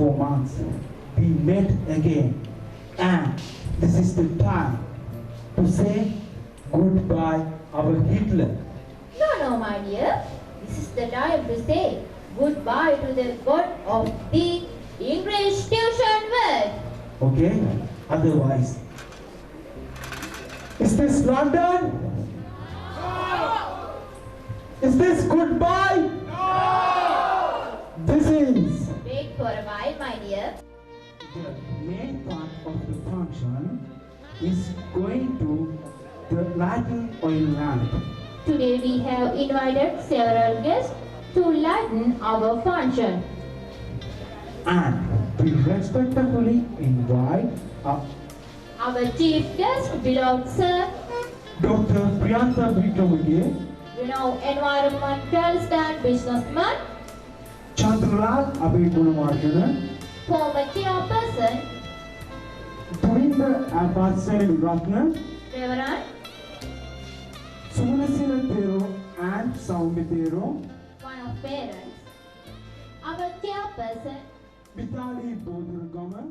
4 months, we met again, and this is the time to say goodbye our Hitler. No, my dear. This is the time to say goodbye to the God of the English tuition world. Okay? Otherwise, is this London? No! Is this goodbye? No! This is... Wait for a while, my dear. The main part of the function is going to the Latin oil lamp. Today we have invited several guests to lighten our function. And we respectfully invite our chief guest, beloved sir, Dr. Priyantha Wickamage, renowned environmentalist and businessman, Chandralal Abhigunamardana, former chairperson, Purinda Abbasel Ratna, Reverend, Sumanasila Thero and Saumi Thero, one of parents, our chairperson, Vitali Bodurgama,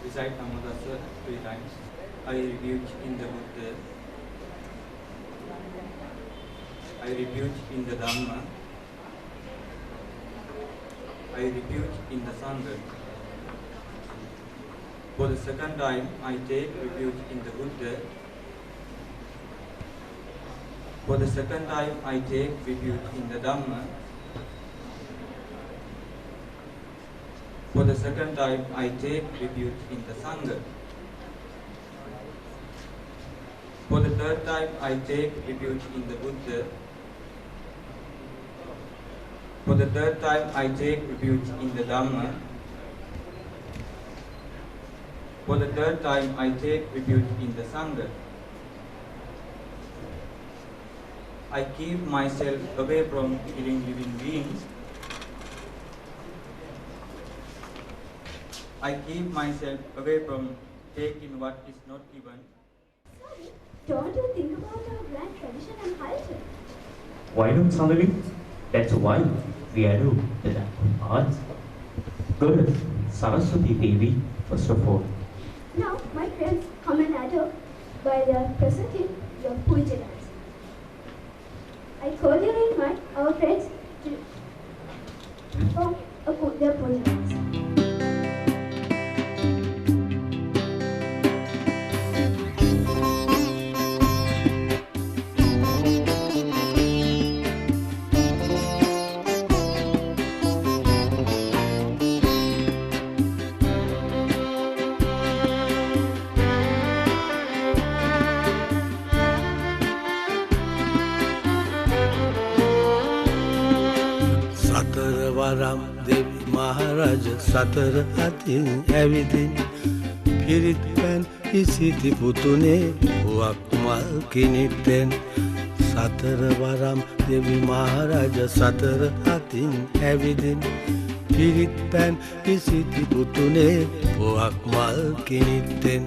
Recite Namadasa 3 times. I rebuke in the Buddha. I rebuke in the Dhamma. I rebuke in the Sangha. For the second time, I take refuge in the Buddha. For the second time, I take refuge in the Dhamma. For the second time, I take refuge in the Sangha. For the third time, I take refuge in the Buddha. For the third time, I take refuge in the Dhamma. For the third time, I take refuge in the Sangha. I keep myself away from killing living beings. I keep myself away from taking what is not given. Sorry, don't you think about our grand tradition and culture? Why not, Sandali? That's why we adore the arts. Goddess Saraswati Devi, first of all. Now, my friends, come and adore by the presenting your puja dance. I cordially invite our friends to perform their puja dance. වරම් දෙවි මහරජ සතර අතින් ඇවිදින් පිරිත් පැන් ඉසිති පුතුනේ පුවක් මල් කිනිත්තෙන් සතර වරම් දෙවි මහරජ සතර අතින් ඇවිදින් පිරිත් පැන් ඉසිති පුතුනේ පුවක් මල් කිනිත්තෙන්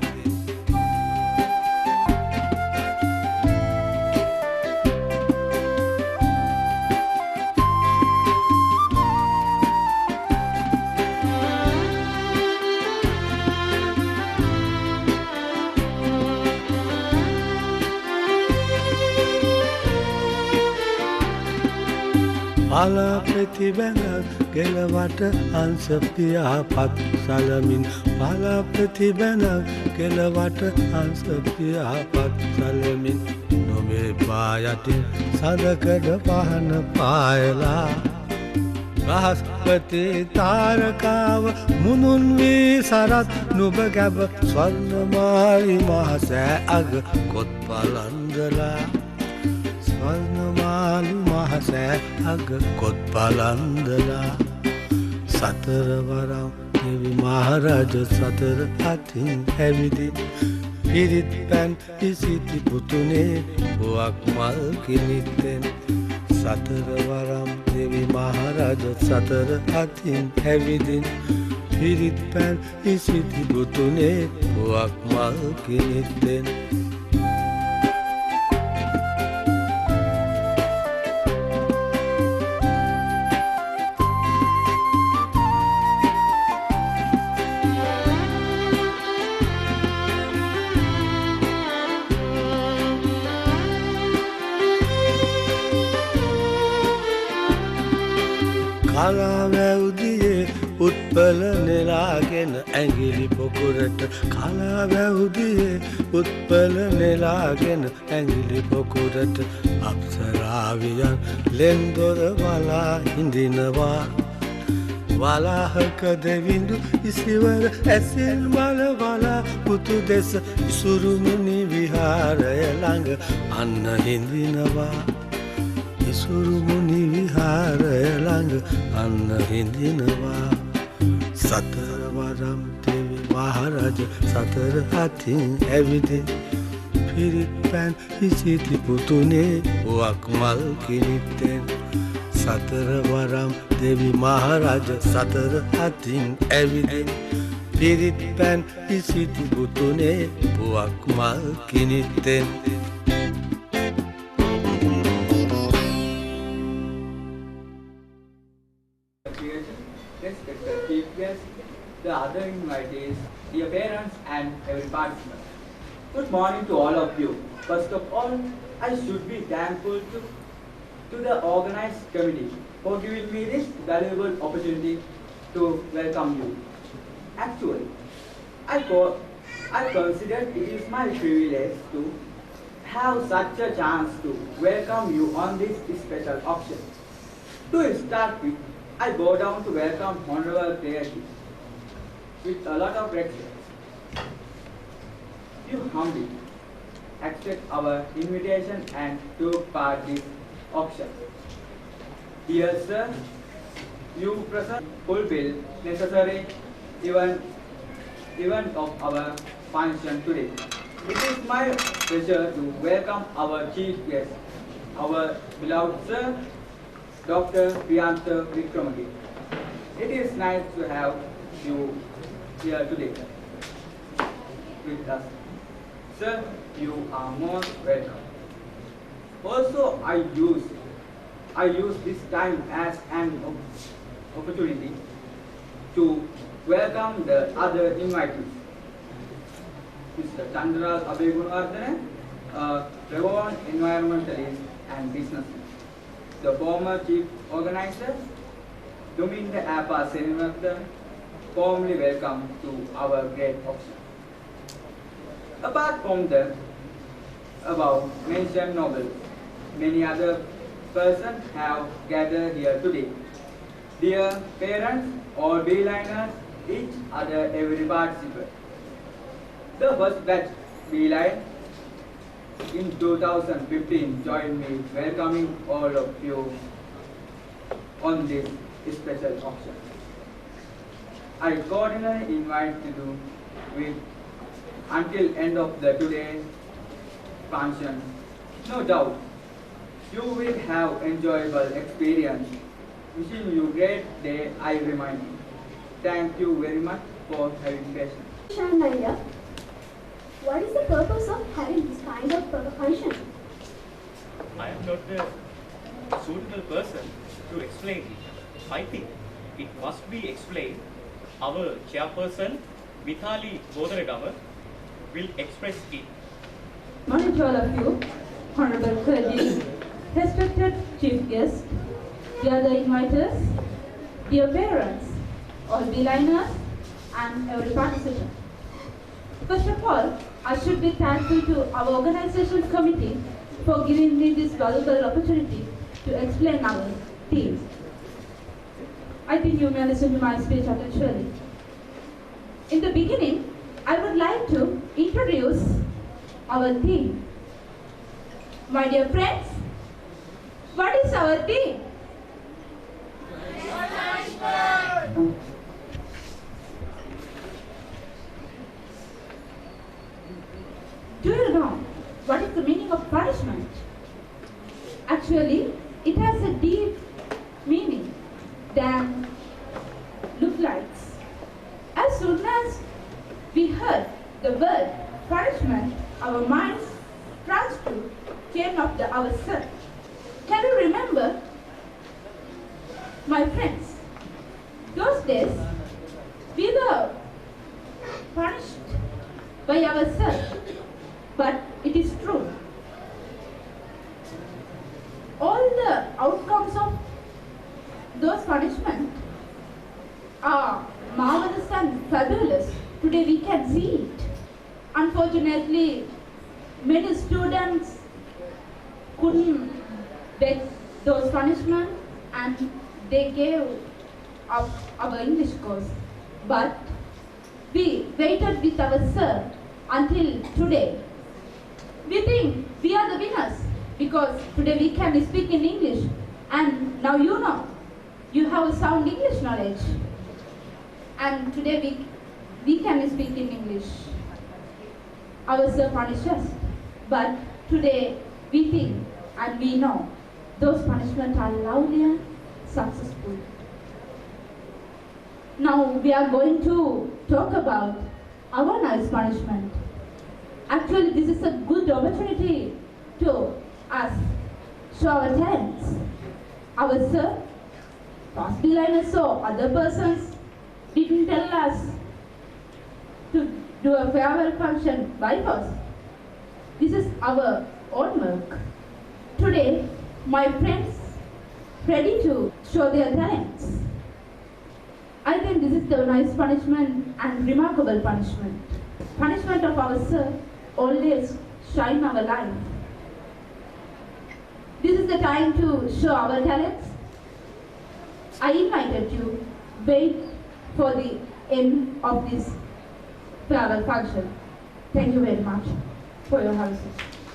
පලා ප්‍රතිබැන කෙලවට අංශ පියාපත් සලමින් පලා ප්‍රතිබැන කෙලවට අංශ පියාපත් සලමින් නොමේ පායටින් සඳකඩ පහන පායලා රහස්පති තාරකාව මුනුන් වී සරත් නුබ ගැබ ස්වර්ණමාලි මහසෑ අග කොත් පලන්දලා ස්වර්ණමාලි මහසෑ අග කොත් පලන්දලා සතරවරම් දෙවි මහරජ සතර අතින් ඇවිදින් පිරිත් පැන් ඉසිති පුතුනේ පුවක් මල් කිනිත්තෙන් සතරවරම් දෙවි මහරජ සතර අතින් ඇවිදින් පිරිත් පැන් ඉසිති පුතුනේ පුවක් මල් කිනිත්තෙන් කලාවැව්දියේ උත්පල නෙලාගෙන ඇඟිලි පොකුරට කලාවැව්දියේ උත්පල නෙලාගෙන ඇඟිලි පොකුරට අප්සරාවියන් ලෙන්දොර වලා හිඳිනවා වලාහක දෙවිඳු ඉසිවර ඇසිල් මල වලා පුතු දෙස ඉසුරුමුණි විහාරය ළඟ අන්න හිඳිනවා ඉසුරුමුණි විහාරය ළඟ අන්න හිඳිනවා සතරවරම් දෙවි මහරජ සතර අතින් ඇවිදින් පිරිත් පැන් ඉසිති පුතුනේ පුවක් මල් කිනිත්තෙන් සතරවරම් දෙවි මහරජ සතර අතින් ඇවිදින් පිරිත් පැන් ඉසිති පුතුනේ පුවක් මල් කිනිත්තෙන් Respected chief guests, the other invitees, dear parents and every participant. Good morning to all of you. First of all, I should be thankful to the organized committee for giving me this valuable opportunity to welcome you. Actually, I consider it is my privilege to have such a chance to welcome you on this special occasion. To start with, I go down to welcome Honorable Priyantha with a lot of respect. You humbly accept our invitation and took part in this auction. Dear sir, you present fulfill necessary event of our function today. It is my pleasure to welcome our chief guest, our beloved sir, Dr. Priyantha Wickamage. It is nice to have you here today with us. Sir, you are most welcome. Also, I use this time as an opportunity to welcome the other invitees. Mr. Chandra Abhigunardhana, a renowned environmentalist and businessman. The former chief organizer, Dominda Appa Senatha, warmly welcome to our great auction. Apart from the above mentioned nobles, many other persons have gathered here today. Dear parents, all Beeliners, each other, every participant. The first batch Beeline in 2015 joined me welcoming all of you on this special auction. I cordially invite you with until end of the today's function. No doubt, you will have enjoyable experience. Wishing you great day, I remind you. Thank you very much for having patience. Shanaya, what is the purpose of having this kind of function? I am not the suitable person to explain it. I think it must be explained. Our chairperson, Mithali Bodharagama, will express it. Morning to all of you, honorable clergy, respected chief guests, dear the inviters, dear parents, all Beeliners, and every participant. First of all, I should be thankful to our organization committee for giving me this valuable opportunity to explain our theme. I think you may listen to my speech attentively. In the beginning, I would like to introduce our theme. My dear friends, what is our theme? Do you know what is the meaning of punishment? Actually, it has a deep meaning than look likes. As soon as we heard the word punishment, our minds rushed to came up to ourselves. Can you remember, my friends? Those days, we were punished by ourselves, but it is true. All the outcomes of those punishments are marvelous and fabulous. Today we can see it. Unfortunately, many students couldn't get those punishments and they gave up our English course. But we waited with our sir until today. We think we are the winners because today we can speak in English, and now you know you have a sound English knowledge, and today we can speak in English. Our sir punished us, but today we think and we know those punishments are lovely and successful. Now we are going to talk about our nice punishment. Actually, this is a good opportunity to us show our talents. Our sir, past Beeliners or other persons didn't tell us to do a farewell function by force. This is our own work. Today, my friends ready to show their talents. I think this is the nice punishment and remarkable punishment. Punishment of our sir always shine our life. This is the time to show our talents. I invited you. Wait for the end of this farewell function. Thank you very much for your houses.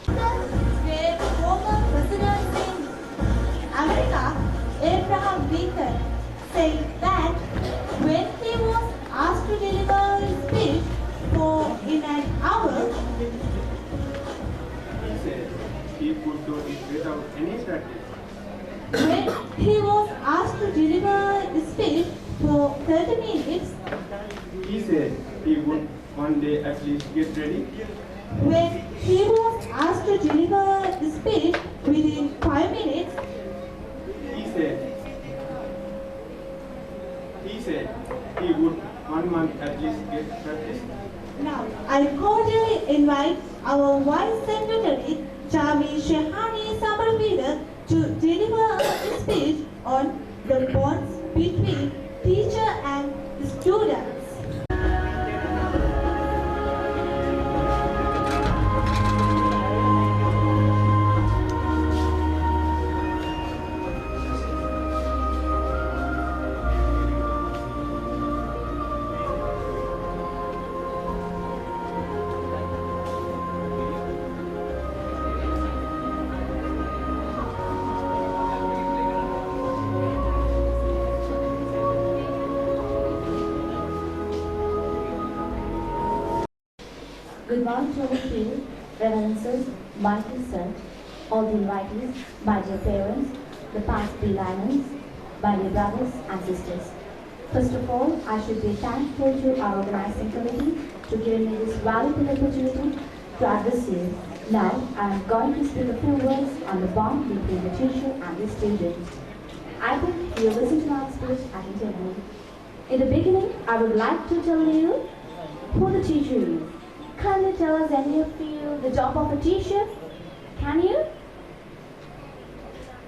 Where former President in America, Abraham Lincoln, said that when he was asked to deliver his speech in an hour, he said he could do it without any practice. When he was asked to deliver his speech for 30 minutes, he said he would one day at least get ready. When he was asked to deliver the speech within 5 minutes, he said he would 1 month at least get practice. now I cordially invite our Vice Secretary Chami Shehani Samarvida to deliver a speech on the bonds between teacher and the students. Good morning to all of you, reverences, my dear sir, all the invitees, my dear parents, the past Beeliners, my dear brothers and sisters. First of all, I should be thankful to our organizing committee to give me this valuable opportunity to address you. Now, I am going to speak a few words on the bond between the teacher and the student. I think you listen to my speech attentively. In the beginning, I would like to tell you who the teacher is. Can you tell us any of you the job of a teacher? Can you?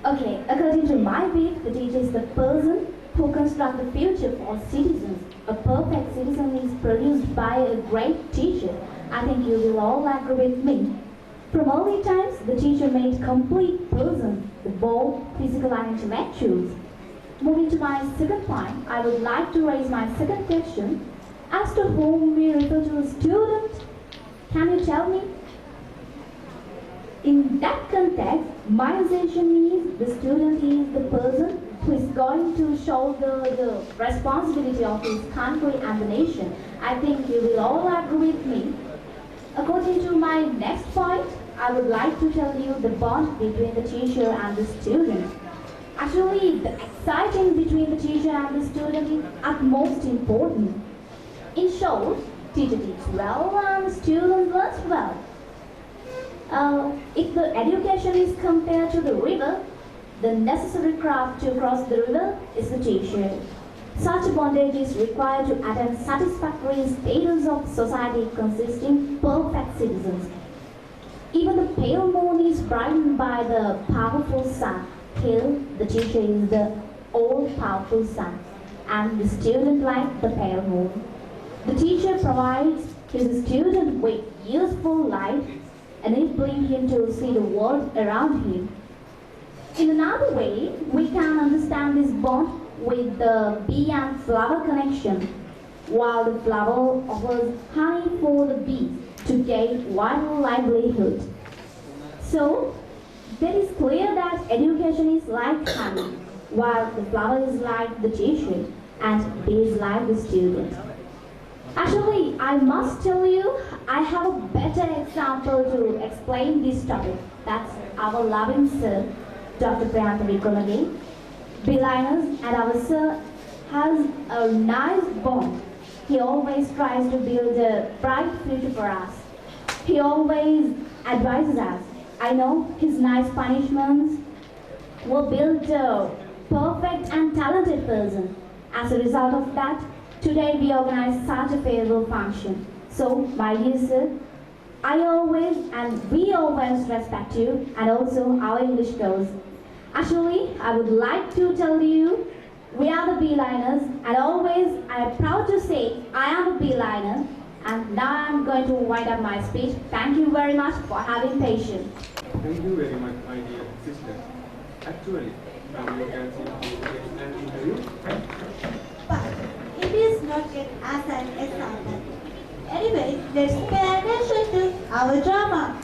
Okay, according to my belief, the teacher is the person who constructs the future for citizens. A perfect citizen is produced by a great teacher. I think you will all agree with me. From early times, the teacher made complete persons, the both physical and intellectuals. Moving to my second point, I would like to raise my second question. As to whom we refer to a student, can you tell me? In that context, my assertion is the student is the person who is going to shoulder the responsibility of his country and the nation. I think you will all agree with me. According to my next point, I would like to tell you the bond between the teacher and the student. Actually, the exciting between the teacher and the student is at most important. In short, teacher teaches well and the student learns well. If the education is compared to the river, the necessary craft to cross the river is the teacher. Such a bondage is required to attain satisfactory status of society consisting perfect citizens. Even the pale moon is brightened by the powerful sun. Here, the teacher is the all-powerful sun, and the student like the pale moon. The teacher provides his student with useful light, enabling him to see the world around him. In another way, we can understand this bond with the bee and flower connection. While the flower offers honey for the bees to gain vital livelihood. So, it is clear that education is like honey, while the flower is like the teacher and bee is like the student. Actually, I must tell you, I have a better example to explain this topic. That's our loving sir, Dr. Priyantha Wickamage. Beeline and our sir has a nice bond. He always tries to build a bright future for us. He always advises us. I know his nice punishments will build a perfect and talented person. As a result of that, today we organize such a farewell function. So, my dear sir, I always and we always respect you and also our English course. Actually, I would like to tell you, we are the Beeliners, and always I am proud to say I am a Beeliner. And now I am going to wind up my speech. Thank you very much for having patience. Thank you very much, my dear sister. Actually, now you can see an interview. But it is not yet as an example. Anyway, let's pay attention to our drama.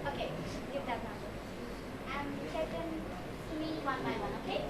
Okay, give that number. And you can to me one by one, okay?